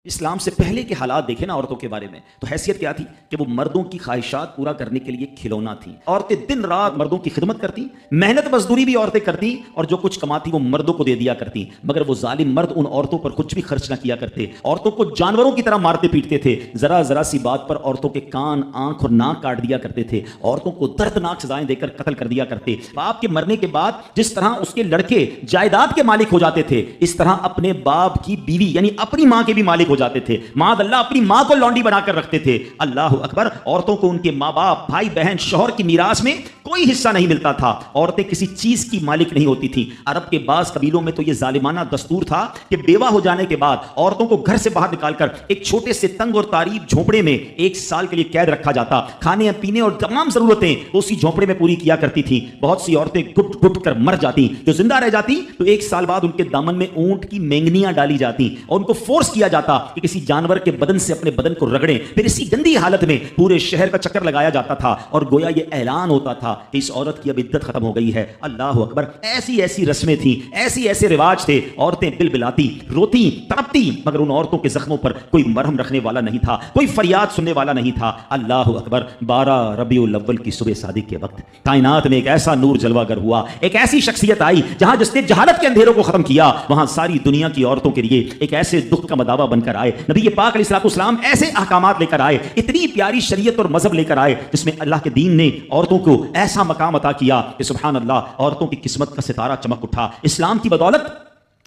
اسلام سے پہلے کے حالات دیکھیں نا عورتوں کے بارے میں، تو حیثیت کیا تھی کہ وہ مردوں کی خواہشات پورا کرنے کے لیے کھلونا تھی۔ عورتیں دن رات مردوں کی خدمت کرتی، محنت مزدوری بھی عورتیں کرتی، اور جو کچھ کماتی وہ مردوں کو دے دیا کرتی، مگر وہ ظالم مرد ان عورتوں پر کچھ بھی خرچ نہ کیا کرتے، عورتوں کو جانوروں کی طرح مارتے پیٹتے تھے، ذرا ذرا سی بات پر عورتوں کے کان، آنکھ اور ناک کاٹ دیا کرتے تھے، عورتوں کو دردناک سزائیں دے کر قتل کر دیا کرتے۔ باپ کے مرنے کے بعد جس طرح اس کے لڑکے جائیداد کے مالک ہو جاتے تھے، اس طرح اپنے باپ کی بیوی یعنی اپنی ماں کے بھی مالک ہو جاتے تھے۔ معاذ اللہ اپنی ماں کو لونڈی بنا کر رکھتے تھے۔ اللہ اکبر، عورتوں کو ان کے ماں باپ، بھائی بہن، شوہر کی میراث میں کوئی حصہ نہیں ملتا تھا، عورتیں کسی چیز کی مالک نہیں ہوتی تھیں۔ عرب کے بعض قبیلوں میں تو یہ ظالمانہ دستور تھا کہ بیوہ ہو جانے کے بعد عورتوں کو گھر سے باہر نکال کر ایک چھوٹے سے تنگ اور تاریک جھونپڑے میں 1 سال کے لیے قید رکھا جاتا، کھانے پینے اور تمام ضرورتیں اسی جھونپڑے میں پوری کیا کرتی تھیں۔ بہت سی عورتیں گھٹ گھٹ کر مر جاتی، جو زندہ رہ جاتی تو 1 سال بعد ان کے دامن میں اونٹ کی مینگنیاں ڈالی جاتی اور ان کو فورس کیا جاتا کہ کسی جانور کے بدن سے اپنے بدن کو رگڑیں، پھر اسی گندی حالت میں پورے شہر کا چکر لگایا جاتا تھا اور گویا یہ اعلان ہوتا تھا کہ اس عورت کی اب عدت ختم ہو گئی ہے۔ اللہ اکبر، ایسی ایسی رسمیں تھیں، ایسے رواج تھے، عورتیں بلبلاتی، روتی، تڑپتی، مگر ان عورتوں کے زخموں پر کوئی مرہم رکھنے والا نہیں تھا، کوئی فریاد سننے والا نہیں تھا۔ اللہ اکبر، 12 ربیع الاول کی صبح صادق کے وقت کائنات میں ایک ایسا نور جلوہ گر ہوا، ایک ایسی شخصیت آئی جہاں جس نے جہالت کے اندھیروں کو ختم کیا، وہاں ساری دنیا کی عورتوں کے لیے ایک ایسے دکھ کا مداوا بن کر آئے۔ نبی پاک علیہ السلام ایسے احکامات لے کر آئے، اتنی پیاری شریعت اور مذہب لے کر آئے جس میں اللہ کے دین نے عورتوں کو ایسا مقام عطا کیا کہ سبحان اللہ، عورتوں کی قسمت کا ستارہ چمک اٹھا۔ اسلام کی بدولت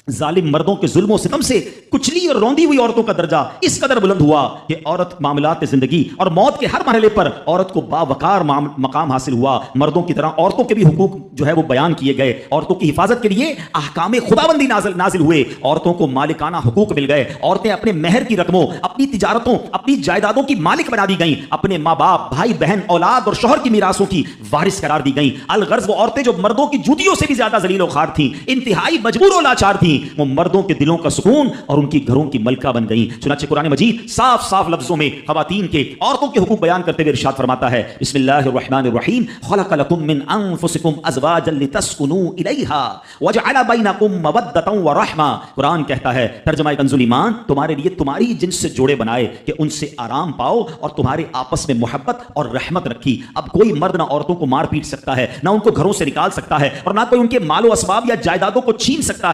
ظالم مردوں کے ظلم و ستم سے کچلی اور روندی ہوئی عورتوں کا درجہ اس قدر بلند ہوا کہ عورت معاملات زندگی اور موت کے ہر مرحلے پر عورت کو باوقار مقام حاصل ہوا۔ مردوں کی طرح عورتوں کے بھی حقوق جو ہے وہ بیان کیے گئے، عورتوں کی حفاظت کے لیے احکام خداوندی نازل ہوئے، عورتوں کو مالکانہ حقوق مل گئے، عورتیں اپنے مہر کی رقموں، اپنی تجارتوں، اپنی جائیدادوں کی مالک بنا دی گئیں، اپنے ماں باپ، بھائی بہن، اولاد اور شوہر کی میراثوں کی وارث قرار دی گئیں۔ الغرض وہ عورتیں جو مردوں کی جوتیوں سے بھی زیادہ ذلیل و خوار تھیں، انتہائی مجبور و لاچار تھیں، وہ مردوں کے دلوں کا سکون اور ان کی گھروں کی ملکہ بن گئیں۔ چنانچہ قرآن مجید صاف صاف لفظوں میں خواتین کے، عورتوں کے حقوق بیان کرتے ہوئے ارشاد فرماتا ہے، بسم اللہ الرحمن الرحیم، خلق لکم من انفسکم ازواجا لتسکنوا الیہا وجعل بینکم مودۃ ورحمہ۔ قرآن کہتا ہے، ترجمہ کنز ایمان، تمہارے لیے تمہاری جنس سے جوڑے بنائے کہ ان سے آرام پاؤ اور تمہارے آپس میں محبت اور رحمت رکھی۔ اب کوئی مرد نہ عورتوں کو مار پیٹ سکتا ہے، نہ ان کو گھروں سے نکال سکتا ہے، اور نہ کوئی ان کے مال و اسباب یا جائیدادوں کو چھین سکتا ہے۔